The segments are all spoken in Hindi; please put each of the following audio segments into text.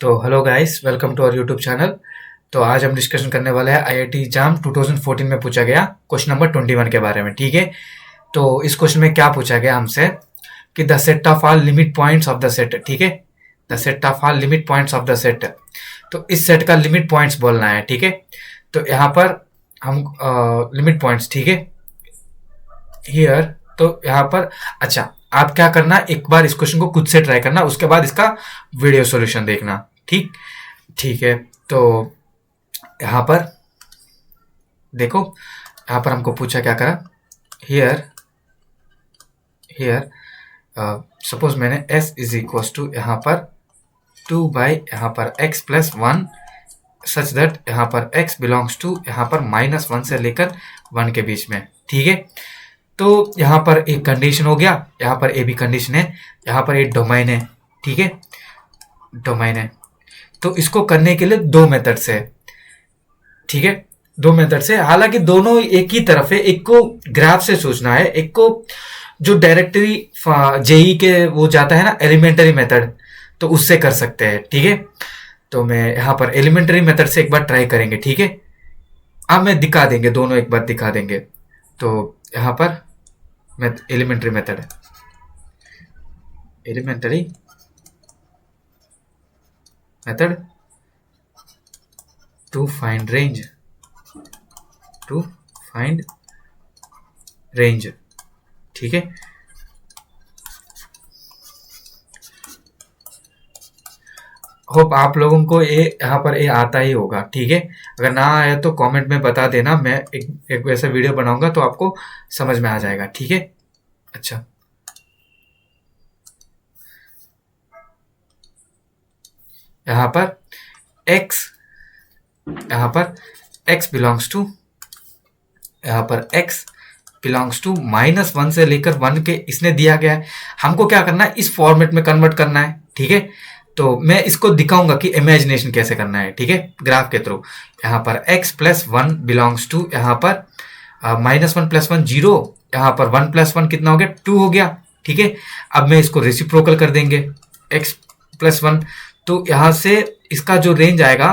तो hello guys, welcome to our YouTube channel. तो आज हम डिस्कशन करने वाले हैं आईआईटी एग्जाम 2014 में पूछा गया क्वेश्चन नंबर 21 के बारे में। ठीक है, तो इस क्वेश्चन में क्या पूछा गया हमसे कि the set of all limit points of the set. ठीक है, the set of all limit points of the set. तो इस सेट का लिमिट पॉइंट्स बोलना है। ठीक है, तो यहाँ पर हम लिमिट पॉइंट्स, ठीक है, हियर। तो यहाँ पर अच्छा, आप क्या करना, एक बार इस क्वेश्चन को खुद से ट्राई करना, उसके बाद इसका वीडियो सॉल्यूशन देखना। ठीक ठीक है, तो यहाँ पर देखो, यहाँ पर हमको पूछा क्या करा, हियर हियर सपोज मैंने s इज इक्वल टू यहाँ पर 2 बाई यहाँ पर x प्लस 1 सच दैट यहाँ पर x बिलोंग्स टू यहाँ पर -1 से लेकर 1 के बीच में। ठीक है, तो यहाँ पर एक कंडीशन हो गया, यहाँ पर ए भी कंडीशन है, यहाँ पर एक डोमेन है। ठीक है, डोमेन है। तो इसको करने के लिए दो मेथड से, ठीक है, दो मेथड से, हालांकि दोनों एक ही तरफ है। एक को ग्राफ से सोचना है, एक को जो डायरेक्टरी जेई के वो जाता है ना, एलिमेंटरी मेथड, तो उससे कर सकते हैं। ठीक है, तो मैं यहाँ पर एलिमेंटरी मेथड से एक बार ट्राई करेंगे। ठीक है, अब मैं दिखा देंगे, दोनों एक बार दिखा देंगे। तो यहाँ पर एलिमेंटरी मेथड है, elementary method to find range, to find range. ठीक है, होप आप लोगों को ये यहाँ पर ये आता ही होगा। ठीक है, अगर ना आया तो कमेंट में बता देना, मैं एक वैसा वीडियो बनाऊंगा तो आपको समझ में आ जाएगा। ठीक है, अच्छा, यहाँ पर x, यहाँ पर x बिलोंग्स टू, यहाँ पर x बिलोंग्स टू -1 से लेकर 1 के इसने दिया गया है। हमको क्या करना है, इस फॉर्मेट में कन्वर्ट करना है। ठीक है, तो मैं इसको दिखाऊंगा कि इमेजिनेशन कैसे करना है। ठीक है, ग्राफ के थ्रू। यहाँ पर x प्लस 1 बिलोंग्स टू यहाँ पर -1 प्लस 1 0, यहाँ पर 1 प्लस 1 कितना हो गया, 2 हो गया। ठीक है, अब मैं इसको रेसिप्रोकल कर देंगे, x प्लस 1, तो यहाँ से इसका जो रेंज आएगा,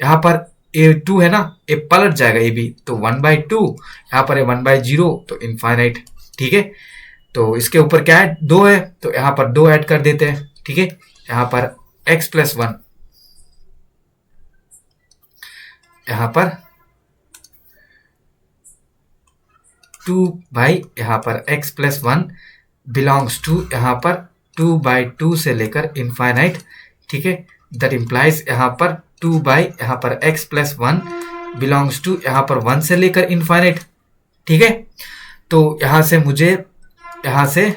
यहाँ पर ए 2 है ना, ए पलट जाएगा ए भी, तो 1/2, यहाँ पर 1/0, तो इनफाइनाइट। ठीक है, तो इसके ऊपर क्या है, 2 है, तो यहाँ पर 2 ऐड कर देते हैं। ठीक है, यहाँ पर x प्लस 1, यहाँ पर 2 बाई यहाँ पर x प्लस 1 बिलोंग्स टू यहाँ पर 2/2 से लेकर इनफाइनाइट। ठीक है, दैट इम्प्लाइज यहाँ पर 2 बाई यहाँ पर x प्लस 1 बिलोंग्स टू यहाँ पर 1 से लेकर इनफाइनाइट। ठीक है, तो यहाँ से मुझे, यहाँ से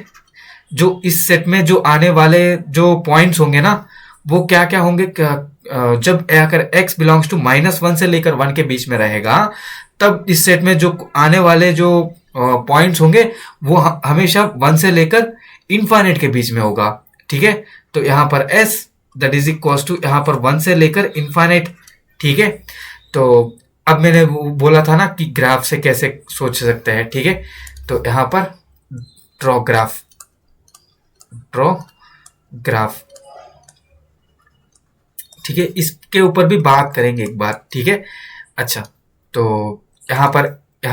जो इस सेट में जो आने वाले जो पॉइंट्स होंगे ना, वो क्या क्या होंगे, जब अगर x बिलोंग्स टू -1 से लेकर 1 के बीच में रहेगा, तब इस सेट में जो आने वाले जो पॉइंट्स होंगे वो हमेशा 1 से लेकर इनफाइनाइट के बीच में होगा। ठीक है, तो यहाँ पर s that is equal to यहाँ पर 1 से लेकर इनफाइनाइट। ठीक है, तो अब मैंने बोला था ना कि ग्राफ से कैसे सोच सकते हैं। ठीक है, तो यहाँ पर ड्रॉ ग्राफ, ड्रॉ ग्राफ। ठीक है, इसके ऊपर भी बात करेंगे एक बार। ठीक है, अच्छा, तो यहाँ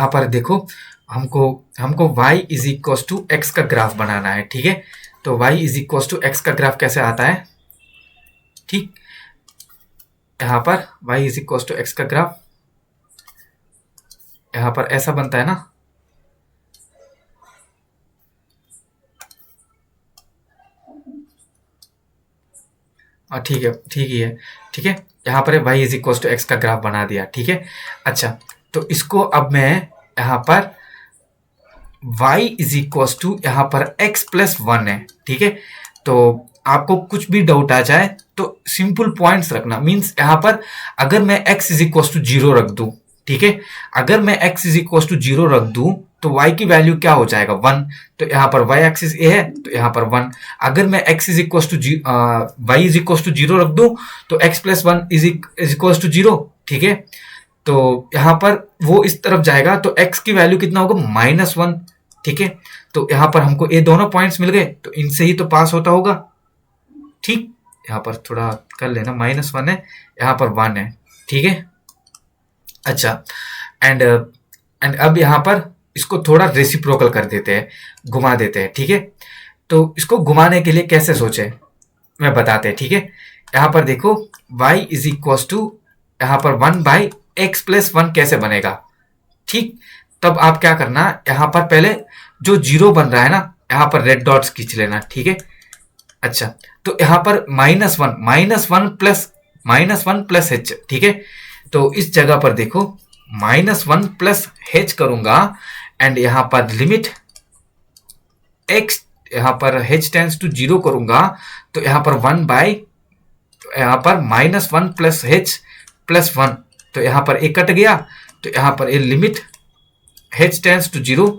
पर देखो, हमको y is equal to x का ग्राफ बनाना है। ठीक है, तो y is equal to x का ग्राफ कैसे आता है, ठीक, यहाँ पर y is equal to x का ग्राफ यहाँ पर ऐसा बनता है ना, ठीक है, ठीक ही है। ठीक है, यहाँ पर y is equal to x का ग्राफ बना दिया। ठीक है, अच्छा, तो इसको अब मैं यहाँ पर y इज इक्वल टू यहाँ पर x प्लस 1 है। ठीक है, तो आपको कुछ भी डाउट आ जाए तो सिंपल पॉइंट्स रखना, मींस यहाँ पर अगर मैं x इज इक्वल टू 0 रख दूं, ठीक है, अगर मैं x इज इक्वल टू 0 रख दूं तो y की वैल्यू क्या हो जाएगा, 1, तो यहाँ पर y एक्सिस a है, तो यहाँ पर 1। अगर मैं x is equal to y is equal to 0 रख दूं तो x plus 1 is equal to 0। ठीक है, तो यहाँ पर वो इस तरफ जाएगा, तो x की वैल्यू कितना होगा, -1। ठीक है, तो यहाँ पर हमको ये दोनों पॉइंट्स मिल गए, तो इनसे ही तो पास होता होगा। ठीक, यहाँ पर थोड़ा कर लेना, -1 है, यहाँ पर 1 है, ठीक है। अच्छा, एंड अब यहाँ पर इसको थोड़ा रेसिप्रोकल कर देते हैं, घुमा देते हैं, ठीक है। तो इसको घुमाने के लिए कैसे सोचे मैं बताते हैं, ठीक है। यहाँ पर देखो y इज इक्व टू यहाँ पर 1/x+1 कैसे बनेगा, ठीक। तब आप क्या करना, यहाँ पर पहले जो जीरो बन रहा है ना, यहाँ पर रेड डॉट्स खींच लेना, ठीक है। अच्छा, तो यहाँ पर -1 प्लस h, ठीक है। तो इस जगह पर देखो -1 प्लस h करूंगा, एंड यहाँ पर लिमिट x, यहाँ पर h टेंस टू 0 करूंगा, तो यहाँ पर यहाँ पर -1 प्लस h+1, तो यहाँ पर एक कट गया, तो यहाँ पर ये लिमिट h टेंस टू 0,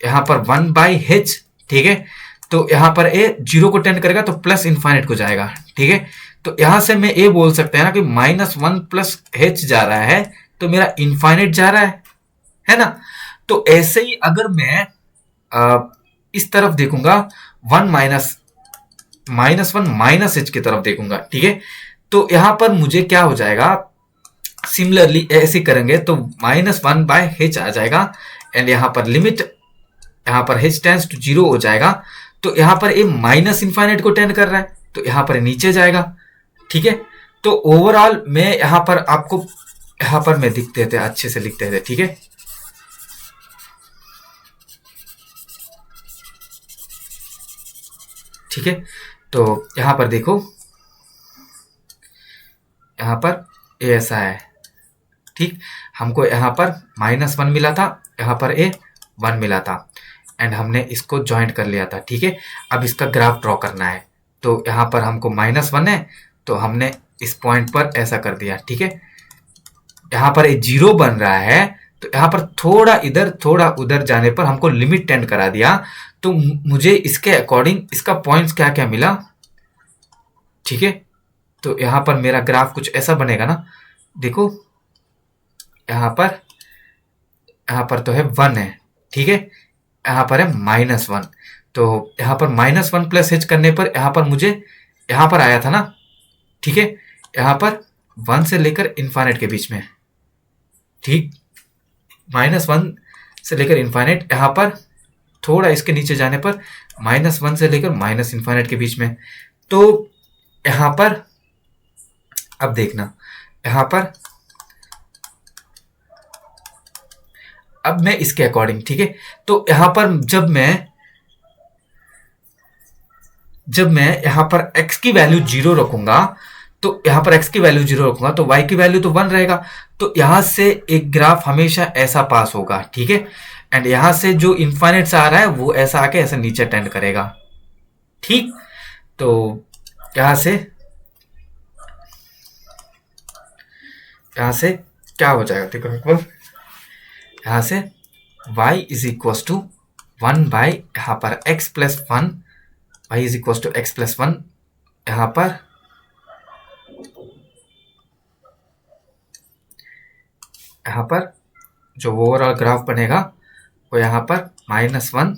यहाँ पर 1/h, ठीक है। तो यहाँ पर ए 0 को टेंड करेगा तो प्लस इन्फाइनेट को जाएगा, ठीक है। तो यहाँ से मैं ये बोल सकते हैं ना कि -1 प्लस h जा रहा है तो मेरा इन्फाइनेट जा रहा है ना। तो ऐसे ही अगर मैं इस तरफ देखूंगा, 1 -1 माइनस h की तरफ देखूंगा, ठीक है। तो यहाँ पर मुझे क्या हो जाएगा, सिमिलरली ऐसे करेंगे तो -1/h आ जाएगा, एंड यहाँ पर लिमिट यहाँ पर h टेंस टू 0 हो जाएगा, तो यहाँ पर ये माइनस इन्फाइनेट को टेंड कर रहा है, तो यहाँ पर नीचे जाएगा, ठीक है। तो ओवरऑल मैं यहाँ पर आपको यहाँ पर मैं दिखते थे अच्छे से लिखते थे, ठीक है। ठीक है, तो यहाँ पर देखो, यहाँ पर ए ऐसा है, ठीक। हमको यहाँ पर -1 मिला था, यहाँ पर ए 1 मिला था, एंड हमने इसको ज्वाइंट कर लिया था, ठीक है। अब इसका ग्राफ ड्रॉ करना है, तो यहाँ पर हमको -1 है, तो हमने इस पॉइंट पर ऐसा कर दिया, ठीक है। यहाँ पर एक 0 बन रहा है, तो यहाँ पर थोड़ा इधर थोड़ा उधर जाने पर हमको लिमिट टेंड करा दिया, तो मुझे इसके अकॉर्डिंग इसका पॉइंट्स क्या क्या मिला, ठीक है। तो यहाँ पर मेरा ग्राफ कुछ ऐसा बनेगा ना, देखो यहाँ पर तो है 1 है, ठीक है। यहाँ पर है -1, तो यहाँ पर -1 प्लस h करने पर यहाँ पर मुझे यहाँ पर आया था ना, ठीक है। यहाँ पर 1 से लेकर इन्फाइनेट के बीच में, ठीक, -1 से लेकर इन्फाइनेट, यहाँ पर थोड़ा इसके नीचे जाने पर -1 से लेकर माइनस इन्फाइनेट के बीच में। तो यहाँ पर अब देखना, यहाँ पर अब मैं इसके अकॉर्डिंग, ठीक है। तो यहाँ पर जब मैं यहाँ पर x की वैल्यू 0 रखूंगा, तो यहाँ पर x की वैल्यू 0 रखूंगा तो y की वैल्यू तो 1 रहेगा, तो यहाँ से एक ग्राफ हमेशा ऐसा पास होगा, ठीक है। एंड यहाँ से जो इन्फाइनेट से आ रहा है वो ऐसा आके ऐसा नीचे टेंड करेगा, ठीक। तो यहाँ से क्या हो जाएगा, देखो एक बार, यहाँ से y इज इक्व टू 1 यहाँ पर x+1, y is equal to x+1, यहाँ पर जो ओवरऑल ग्राफ बनेगा वो यहाँ पर -1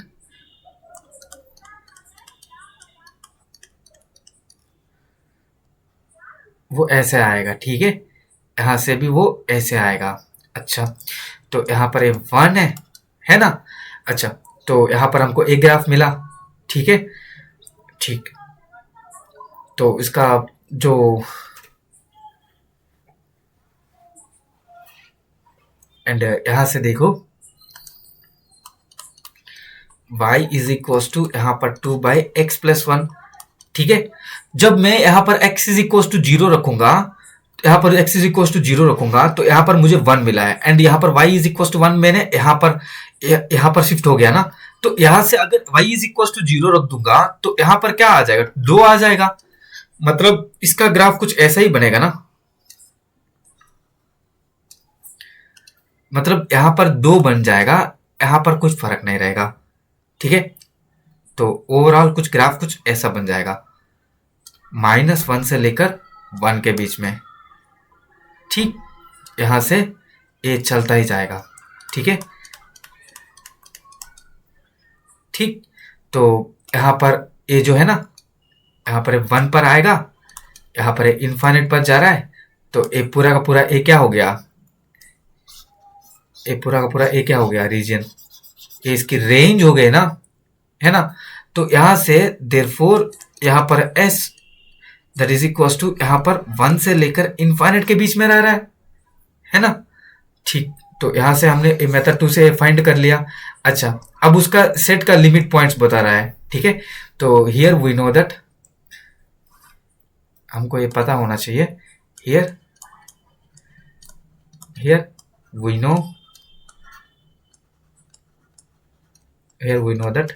वो ऐसे आएगा, ठीक है। यहाँ से भी वो ऐसे आएगा। अच्छा, तो यहाँ पर ये 1 है ना। अच्छा, तो यहाँ पर हमको एक ग्राफ मिला, ठीक है, ठीक। तो इसका जो एंड यहाँ से देखो y इज इक्व टू यहाँ पर 2/x+1, ठीक है। जब मैं यहाँ पर x इज इक्व टू 0 रखूंगा, यहाँ पर x इज इक्व टू 0 रखूंगा, तो यहाँ पर मुझे 1 मिला है, एंड यहाँ पर y इज इक्व टू 1 मैंने यहाँ पर शिफ्ट हो गया ना। तो यहाँ से अगर y इज इक्व टू 0 रख दूंगा तो यहाँ पर क्या आ जाएगा, 2 आ जाएगा। मतलब इसका ग्राफ कुछ ऐसा ही बनेगा ना, मतलब यहाँ पर 2 बन जाएगा, यहाँ पर कुछ फर्क नहीं रहेगा, ठीक है। तो ओवरऑल कुछ ग्राफ कुछ ऐसा बन जाएगा, -1 से लेकर 1 के बीच में, ठीक। यहाँ से ये चलता ही जाएगा, ठीक है, ठीक। तो यहाँ पर ये जो है ना, यहाँ पर 1 पर आएगा, यहाँ पर इनफाइनाइट पर जा रहा है, तो ए पूरा का पूरा ए क्या हो गया, ए पूरा का पूरा ए क्या हो गया, रीजन, ये इसकी रेंज हो गई ना, है ना। तो यहां से देयरफॉर यहाँ पर S that is equal to यहाँ पर 1 से लेकर इनफाइनाइट के बीच में रह रहा है ना। ठीक, तो यहां से हमने मेथड 2 से फाइंड कर लिया। अच्छा, अब उसका सेट का लिमिट पॉइंट्स बता रहा है, ठीक है। तो हियर वी नो दैट, हमको ये पता होना चाहिए, here we know, here we know that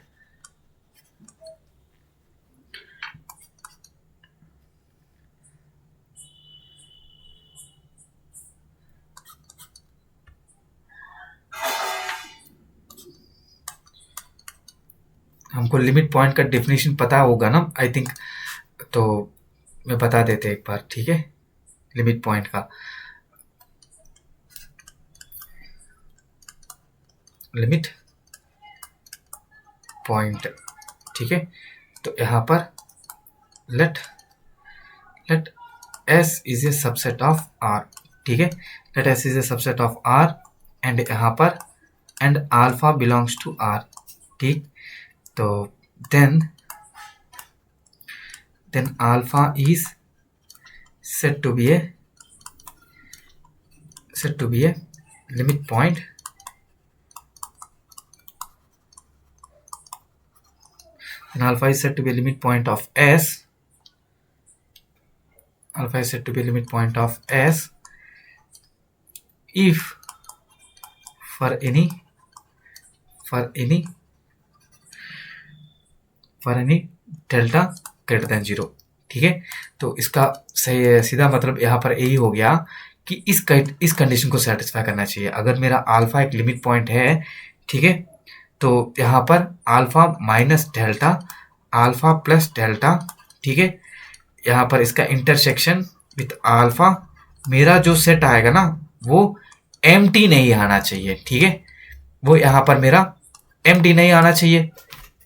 हमको लिमिट पॉइंट का डेफिनेशन पता होगा ना, आई थिंक, तो मैं बता देते एक बार, ठीक है। लिमिट पॉइंट का लिमिट पॉइंट, ठीक है। तो यहाँ पर let S is a subset of R, ठीक है। Let S is a subset of R and यहाँ पर and alpha belongs to R, ठीक। तो then alpha is said to be a limit point and alpha is said to be a limit point of S. Alpha is said to be a limit point of S if for any delta greater than 0, ठीक है। तो इसका सही सीधा मतलब यहाँ पर यही हो गया कि इस कंडीशन को सेटिस्फाई करना चाहिए। अगर मेरा अल्फा एक लिमिट पॉइंट है, ठीक है, तो यहाँ पर alpha minus delta, alpha plus delta, ठीक है, यहाँ पर इसका इंटरसेक्शन विथ अल्फा, मेरा जो सेट आएगा ना वो एम्प्टी नहीं आना चाहिए, ठीक है। वो यहाँ पर मेरा एम्प्टी नहीं आना चाहिए,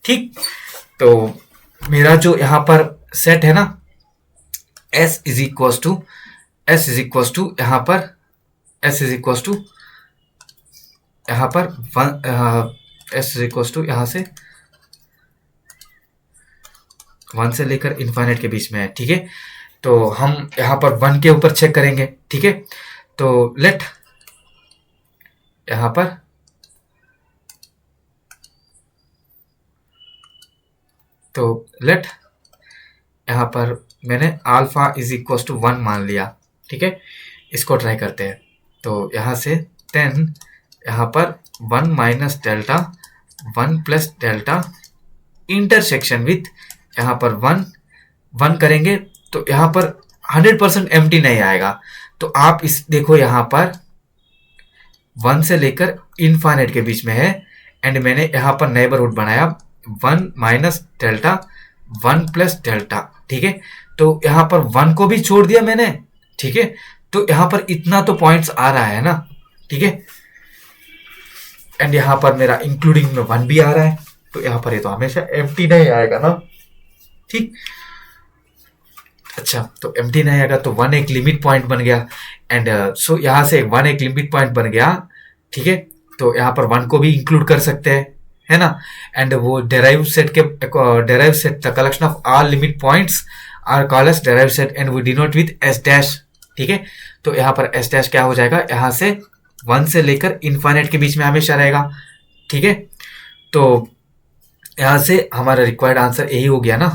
ठीक। तो मेरा जो यहाँ पर सेट है ना, S इज इक्वल टू यहाँ पर S इज इक्वल टू यहाँ पर S इज इक्वल टू यहाँ से 1 से लेकर इनफाइनाइट के बीच में है, ठीक है। तो हम यहाँ पर 1 के ऊपर चेक करेंगे, ठीक है। तो लेट यहाँ पर यहाँ पर मैंने अल्फा इज इक्वल टू 1 मान लिया, ठीक है। इसको ट्राई करते हैं। तो यहाँ से 10 यहाँ पर 1 minus delta 1 plus delta intersection with यहाँ पर 1 करेंगे तो यहाँ पर 100% एम्प्टी नहीं आएगा। तो आप इस देखो यहाँ पर 1 से लेकर इनफाइनाइट के बीच में है एंड मैंने यहाँ पर नेबरहुड बनाया 1 माइनस डेल्टा 1 प्लस डेल्टा, ठीक है। तो यहाँ पर 1 को भी छोड़ दिया मैंने, ठीक है। तो यहाँ पर इतना तो पॉइंट्स आ रहा है ना, ठीक है। एंड यहाँ पर मेरा इंक्लूडिंग में 1 भी आ रहा है, तो यहाँ पर ये तो हमेशा एम्प्टी नहीं आएगा ना, ठीक। अच्छा, तो एम्प्टी नहीं आएगा तो 1 एक लिमिट पॉइंट बन गया एंड सो यहाँ से 1 एक लिमिट पॉइंट बन गया, ठीक है। तो यहाँ पर 1 को भी इंक्लूड कर सकते हैं, है ना। एंड वो derive set the collection of all limit points are called as derive set and we denote with S dash, ठीक है। तो यहाँ पर एस डैश क्या हो जाएगा, यहाँ से 1 से लेकर इनफाइनाइट के बीच में हमेशा रहेगा, ठीक है। तो यहाँ से हमारा रिक्वायर्ड आंसर यही हो गया ना,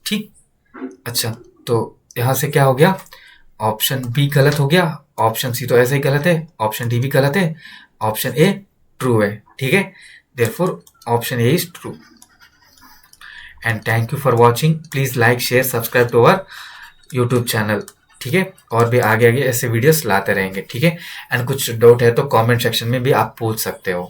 ठीक। अच्छा, तो यहाँ से क्या हो गया, ऑप्शन बी गलत हो गया, ऑप्शन सी तो ऐसे ही गलत है, ऑप्शन डी भी गलत है, ऑप्शन ए ट्रू है, ठीक है। Therefore option A is true. And thank you for watching. Please like share subscribe to our YouTube channel, ठीक है। और भी आगे ऐसे वीडियोस लाते रहेंगे, ठीक है। एंड कुछ डाउट है तो कमेंट सेक्शन में भी आप पूछ सकते हो।